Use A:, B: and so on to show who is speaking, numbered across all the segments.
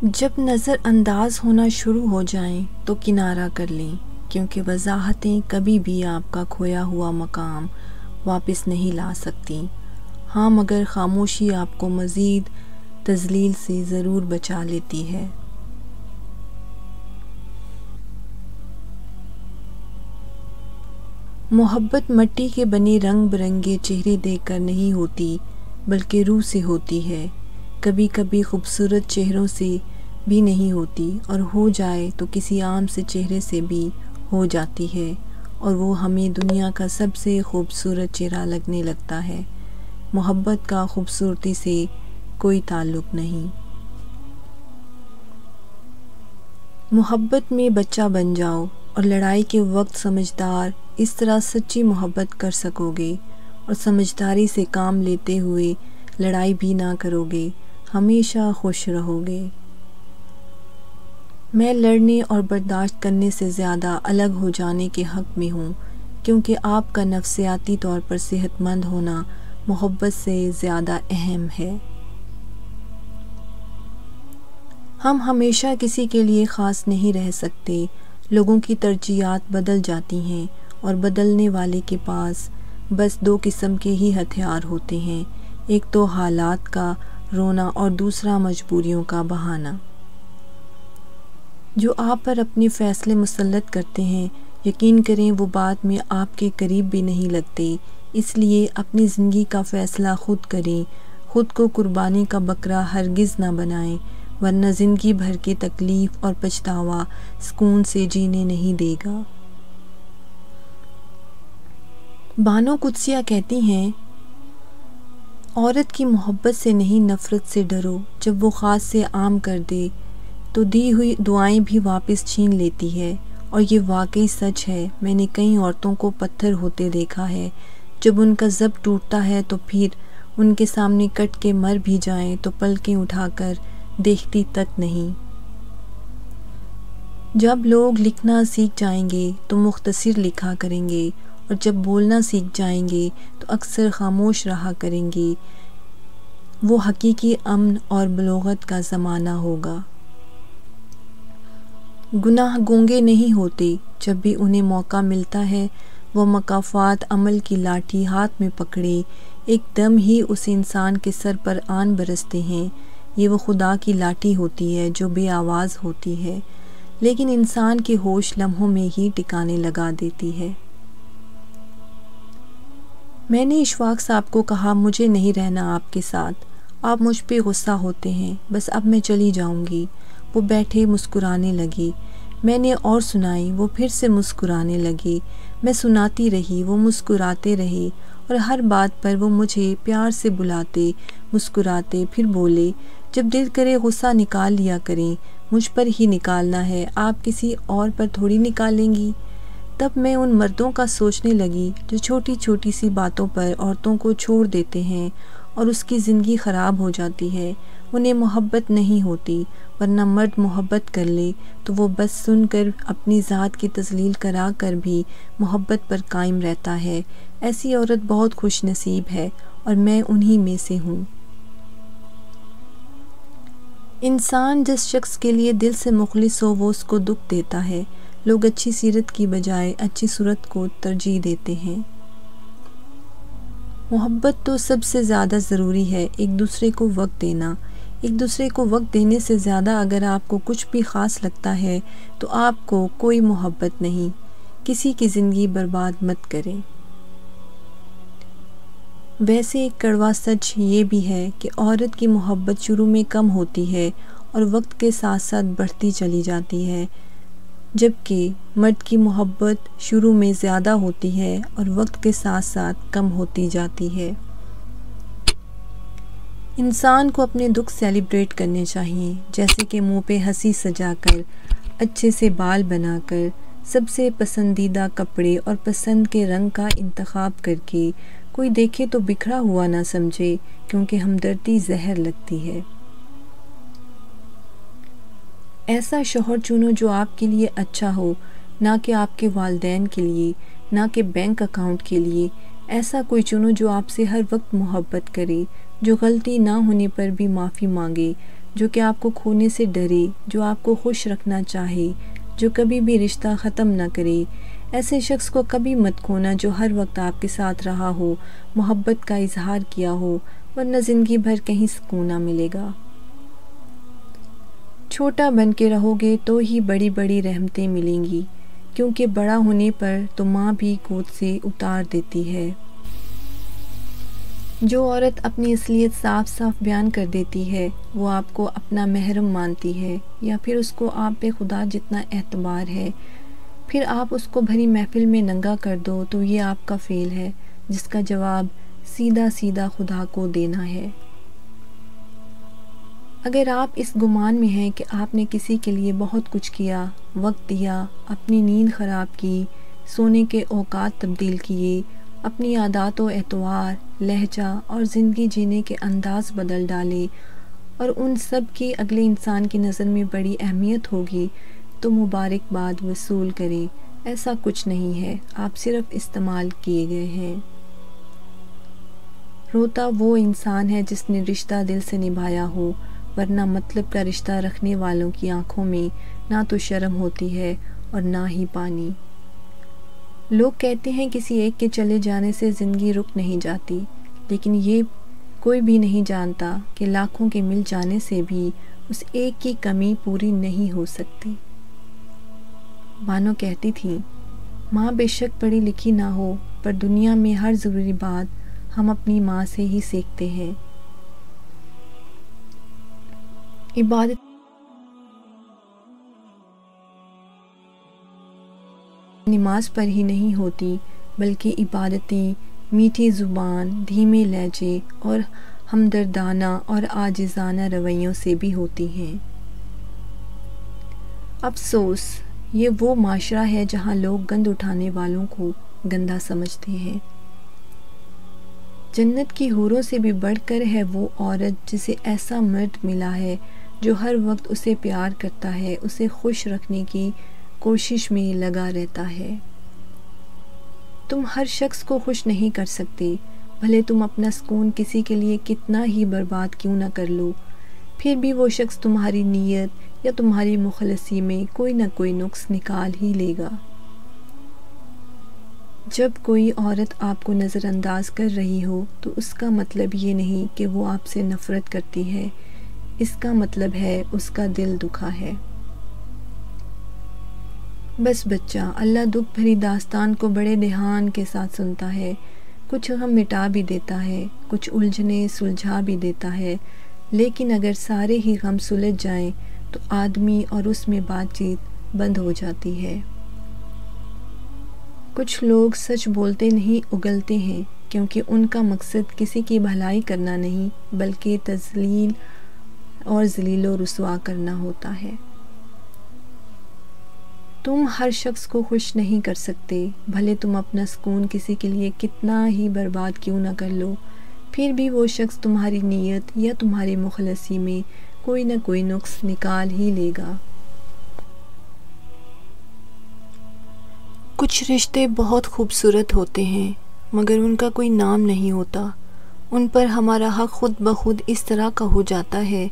A: جب نظر انداز ہونا شروع ہو جائیں تو کنارہ کر لیں، کیونکہ وضاحتیں کبھی بھی آپ کا کھویا ہوا مقام واپس نہیں لا سکتی۔ ہاں، مگر خاموشی آپ کو مزید تذلیل سے ضرور بچا لیتی ہے۔ محبت مٹی کے بنے رنگ برنگے چہرے دیکھ کر نہیں ہوتی، بلکہ روح سے ہوتی ہے۔ کبھی کبھی خوبصورت چہروں سے بھی نہیں ہوتی، اور ہو جائے تو کسی عام سے چہرے سے بھی ہو جاتی ہے، اور وہ ہمیں دنیا کا سب سے خوبصورت چہرہ لگنے لگتا ہے۔ محبت کا خوبصورتی سے کوئی تعلق نہیں۔ محبت میں بچہ بن جاؤ اور لڑائی کے وقت سمجھدار، اس طرح سچی محبت کر سکو گے، اور سمجھداری سے کام لیتے ہوئے لڑائی بھی نہ کرو گے، ہمیشہ خوش رہو گے۔ میں لڑنے اور برداشت کرنے سے زیادہ الگ ہو جانے کے حق میں ہوں، کیونکہ آپ کا نفسیاتی طور پر صحت مند ہونا محبت سے زیادہ اہم ہے۔ ہم ہمیشہ کسی کے لیے خاص نہیں رہ سکتے، لوگوں کی ترجیحات بدل جاتی ہیں، اور بدلنے والے کے پاس بس دو قسم کے ہی ہتھیار ہوتے ہیں، ایک تو حالات کا رونا اور دوسرا مجبوریوں کا بہانا۔ جو آپ پر اپنے فیصلے مسلط کرتے ہیں، یقین کریں وہ بعد میں آپ کے قریب بھی نہیں لگتے، اس لیے اپنی زندگی کا فیصلہ خود کریں، خود کو قربانی کا بکرا ہرگز نہ بنائیں، ورنہ زندگی بھر کی تکلیف اور پچھتاوا سکون سے جینے نہیں دے گا۔ بانو قدسیہ کہتی ہیں، عورت کی محبت سے نہیں نفرت سے ڈرو، جب وہ خاص سے عام کر دے تو دی ہوئی دعائیں بھی واپس چھین لیتی ہے، اور یہ واقعی سچ ہے۔ میں نے کئی عورتوں کو پتھر ہوتے دیکھا ہے، جب ان کا ضبط ٹوٹتا ہے تو پھر ان کے سامنے کٹ کے مر بھی جائیں تو پلکیں اٹھا کر دیکھتی تک نہیں۔ جب لوگ لکھنا سیکھ جائیں گے تو مختصر لکھا کریں گے، اور جب بولنا سیکھ جائیں گے تو اکثر خاموش رہا کریں گے۔ وہ حقیقی امن اور بلوغت کا زمانہ ہوگا۔ گناہ گونگے نہیں ہوتے، جب بھی انہیں موقع ملتا ہے وہ مکافات عمل کی لاٹھی ہاتھ میں پکڑے ایک دم ہی اس انسان کے سر پر آن برستے ہیں۔ یہ وہ خدا کی لاٹھی ہوتی ہے جو بے آواز ہوتی ہے، لیکن انسان کے ہوش لمحوں میں ہی ٹکانے لگا دیتی ہے۔ میں نے اشفاق صاحب کو کہا، مجھے نہیں رہنا آپ کے ساتھ، آپ مجھ پہ غصہ ہوتے ہیں، بس اب میں چلی جاؤں گی۔ وہ بیٹھے مسکرانے لگے، میں نے اور سنائی، وہ پھر سے مسکرانے لگے، میں سناتی رہی، وہ مسکراتے رہے، اور ہر بات پر وہ مجھے پیار سے بلاتے، مسکراتے، پھر بولے، جب دل کرے غصہ نکال لیا کریں، مجھ پر ہی نکالنا ہے، آپ کسی اور پر تھوڑی نکالیں گی۔ تب میں ان مردوں کا سوچنے لگی جو چھوٹی چھوٹی سی باتوں پر عورتوں کو چھوڑ دیتے ہیں اور اس کی زندگی خراب ہو جاتی ہے۔ انہیں محبت نہیں ہوتی، ورنہ مرد محبت کر لے تو وہ بس سن کر اپنی ذات کی تذلیل کرا کر بھی محبت پر قائم رہتا ہے۔ ایسی عورت بہت خوش نصیب ہے، اور میں انہی میں سے ہوں۔ انسان جس شخص کے لیے دل سے مخلص ہو وہ اس کو دکھ دیتا ہے۔ لوگ اچھی سیرت کی بجائے اچھی صورت کو ترجیح دیتے ہیں۔ محبت تو سب سے زیادہ ضروری ہے، ایک دوسرے کو وقت دینا۔ ایک دوسرے کو وقت دینے سے زیادہ اگر آپ کو کچھ بھی خاص لگتا ہے تو آپ کو کوئی محبت نہیں۔ کسی کی زندگی برباد مت کریں۔ ویسے ایک کڑوا سچ یہ بھی ہے کہ عورت کی محبت شروع میں کم ہوتی ہے اور وقت کے ساتھ ساتھ بڑھتی چلی جاتی ہے، جبکہ مرد کی محبت شروع میں زیادہ ہوتی ہے اور وقت کے ساتھ ساتھ کم ہوتی جاتی ہے۔ انسان کو اپنے دکھ سیلیبریٹ کرنے چاہیے، جیسے کہ منہ پہ ہنسی سجا کر، اچھے سے بال بنا کر، سب سے پسندیدہ کپڑے اور پسند کے رنگ کا انتخاب کر کے۔ کوئی دیکھے تو بکھرا ہوا نہ سمجھے، کیونکہ ہمدردی زہر لگتی ہے۔ ایسا شوہر چنو جو آپ کے لیے اچھا ہو، نہ کہ آپ کے والدین کے لیے، نہ کہ بینک اکاؤنٹ کے لیے۔ ایسا کوئی چنو جو آپ سے ہر وقت محبت کرے، جو غلطی نہ ہونے پر بھی معافی مانگے، جو کہ آپ کو کھونے سے ڈرے، جو آپ کو خوش رکھنا چاہے، جو کبھی بھی رشتہ ختم نہ کرے۔ ایسے شخص کو کبھی مت کھونا جو ہر وقت آپ کے ساتھ رہا ہو، محبت کا اظہار کیا ہو، ورنہ زندگی بھر کہیں سکون نہ ملے گا۔ چھوٹا بن کے رہو گے تو ہی بڑی بڑی رحمتیں ملیں گی، کیونکہ بڑا ہونے پر تو ماں بھی گود سے اتار دیتی ہے۔ جو عورت اپنی اصلیت صاف صاف بیان کر دیتی ہے، وہ آپ کو اپنا محرم مانتی ہے، یا پھر اس کو آپ پہ خدا جتنا اعتبار ہے، پھر آپ اس کو بھری محفل میں ننگا کر دو تو یہ آپ کا فعل ہے، جس کا جواب سیدھا سیدھا خدا کو دینا ہے۔ اگر آپ اس گمان میں ہیں کہ آپ نے کسی کے لیے بہت کچھ کیا، وقت دیا، اپنی نیند خراب کی، سونے کے اوقات تبدیل کیے، اپنی عادات و اطوار، لہجہ اور زندگی جینے کے انداز بدل ڈالے، اور ان سب کی اگلے انسان کی نظر میں بڑی اہمیت ہوگی، تو مبارکباد وصول کریں۔ ایسا کچھ نہیں ہے، آپ صرف استعمال کیے گئے ہیں۔ روتا وہ انسان ہے جس نے رشتہ دل سے نبھایا ہو، ورنہ مطلب کا رشتہ رکھنے والوں کی آنکھوں میں نہ تو شرم ہوتی ہے اور نہ ہی پانی۔ لوگ کہتے ہیں کسی ایک کے چلے جانے سے زندگی رک نہیں جاتی، لیکن یہ کوئی بھی نہیں جانتا کہ لاکھوں کے مل جانے سے بھی اس ایک کی کمی پوری نہیں ہو سکتی۔ بانو کہتی تھیں، ماں بے شک پڑھی لکھی نہ ہو، پر دنیا میں ہر ضروری بات ہم اپنی ماں سے ہی سیکھتے ہیں۔ عبادت نماز پر ہی نہیں ہوتی، بلکہ عبادتیں میٹھی زبان، دھیمے لہجے اور ہمدردانہ اور عاجزانہ رویوں سے بھی ہوتی ہیں۔ افسوس، یہ وہ معاشرہ ہے جہاں لوگ گند اٹھانے والوں کو گندا سمجھتے ہیں۔ جنت کی حوروں سے بھی بڑھ کر ہے وہ عورت جسے ایسا مرد ملا ہے جو ہر وقت اسے پیار کرتا ہے، اسے خوش رکھنے کی کوشش میں لگا رہتا ہے۔ تم ہر شخص کو خوش نہیں کر سکتے، بھلے تم اپنا سکون کسی کے لیے کتنا ہی برباد کیوں نہ کر لو، پھر بھی وہ شخص تمہاری نیت یا تمہاری مخلصی میں کوئی نہ کوئی نقص نکال ہی لے گا۔ جب کوئی عورت آپ کو نظر انداز کر رہی ہو تو اس کا مطلب یہ نہیں کہ وہ آپ سے نفرت کرتی ہے، اس کا مطلب ہے اس کا دل دکھا ہے۔ بس بچہ اللہ دکھ بھری داستان کو بڑے دھیان کے ساتھ سنتا ہے، کچھ غم مٹا بھی دیتا ہے، کچھ الجھنے سلجھا بھی دیتا ہے، لیکن اگر سارے ہی غم سلجھ جائیں تو آدمی اور اس میں بات چیت بند ہو جاتی ہے۔ کچھ لوگ سچ بولتے نہیں اگلتے ہیں، کیونکہ ان کا مقصد کسی کی بھلائی کرنا نہیں بلکہ تذلیل اور ذلیل و رسوا کرنا ہوتا ہے۔ تم ہر شخص کو خوش نہیں کر سکتے، بھلے تم اپنا سکون کسی کے لیے کتنا ہی برباد کیوں نہ کر لو، پھر بھی وہ شخص تمہاری نیت یا تمہاری مخلصی میں کوئی نہ کوئی نقص نکال ہی لے گا۔ کچھ رشتے بہت خوبصورت ہوتے ہیں مگر ان کا کوئی نام نہیں ہوتا، ان پر ہمارا حق خود بخود اس طرح کا ہو جاتا ہے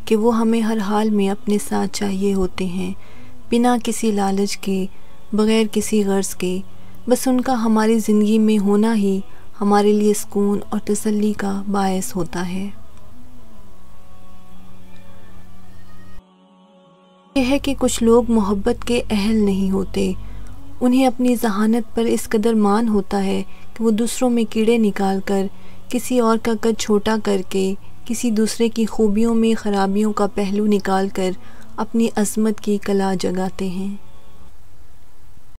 A: کہ وہ ہمیں ہر حال میں اپنے ساتھ چاہیے ہوتے ہیں، بنا کسی لالچ کے، بغیر کسی غرض کے، بس ان کا ہماری زندگی میں ہونا ہی ہمارے لیے سکون اور تسلی کا باعث ہوتا ہے۔ یہ ہے کہ کچھ لوگ محبت کے اہل نہیں ہوتے، انہیں اپنی ذہانت پر اس قدر مان ہوتا ہے کہ وہ دوسروں میں کیڑے نکال کر، کسی اور کا قد چھوٹا کر کے، کسی دوسرے کی خوبیوں میں خرابیوں کا پہلو نکال کر اپنی عظمت کی کلا جگاتے ہیں۔